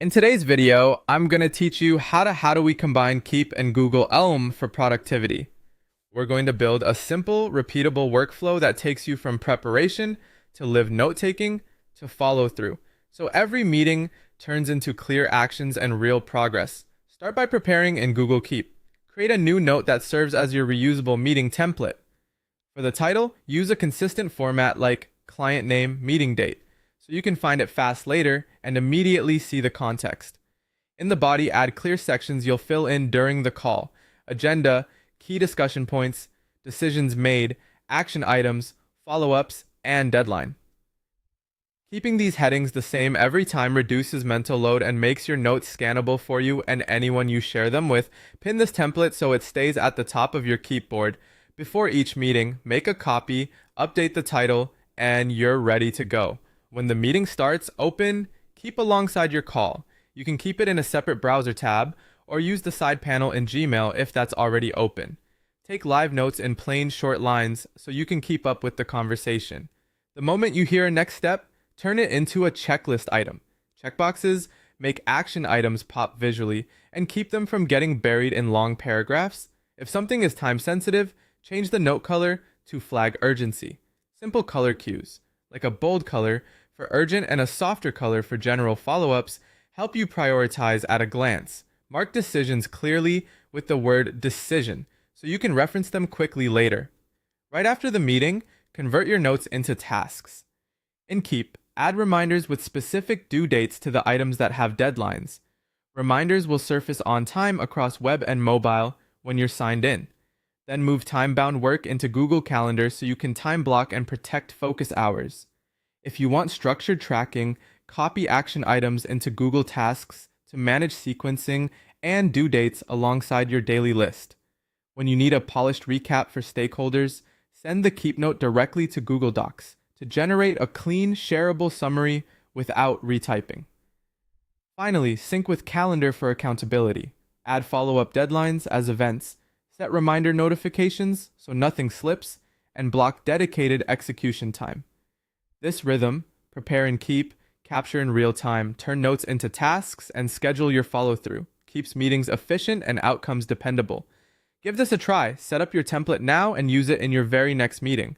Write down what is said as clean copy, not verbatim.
In today's video, I'm going to teach you how do we combine Keep and Google Elm for productivity. We're going to build a simple, repeatable workflow that takes you from preparation to live note-taking to follow through. So every meeting turns into clear actions and real progress. Start by preparing in Google Keep. Create a new note that serves as your reusable meeting template. For the title, use a consistent format like client name, meeting date, so you can find it fast later and immediately see the context. In the body, add clear sections you'll fill in during the call: agenda, key discussion points, decisions made, action items, follow-ups, and deadline. Keeping these headings the same every time reduces mental load and makes your notes scannable for you and anyone you share them with. Pin this template so it stays at the top of your Keep board. Before each meeting, make a copy, update the title, and you're ready to go. When the meeting starts, open Keep alongside your call. You can keep it in a separate browser tab or use the side panel in Gmail if that's already open. Take live notes in plain short lines so you can keep up with the conversation. The moment you hear a next step, turn it into a checklist item. Checkboxes make action items pop visually and keep them from getting buried in long paragraphs. If something is time sensitive, change the note color to flag urgency. Simple color cues, like a bold color for urgent and a softer color for general follow-ups, help you prioritize at a glance. Mark decisions clearly with the word decision so you can reference them quickly later. Right after the meeting, convert your notes into tasks. In Keep, add reminders with specific due dates to the items that have deadlines. Reminders will surface on time across web and mobile when you're signed in. Then move time-bound work into Google Calendar so you can time block and protect focus hours. If you want structured tracking, copy action items into Google Tasks to manage sequencing and due dates alongside your daily list. When you need a polished recap for stakeholders, send the Keep note directly to Google Docs to generate a clean, shareable summary without retyping. Finally, sync with Calendar for accountability. Add follow-up deadlines as events, set reminder notifications so nothing slips, and block dedicated execution time. This rhythm, prepare and keep, capture in real time, turn notes into tasks, and schedule your follow-through, keeps meetings efficient and outcomes dependable. Give this a try. Set up your template now and use it in your very next meeting.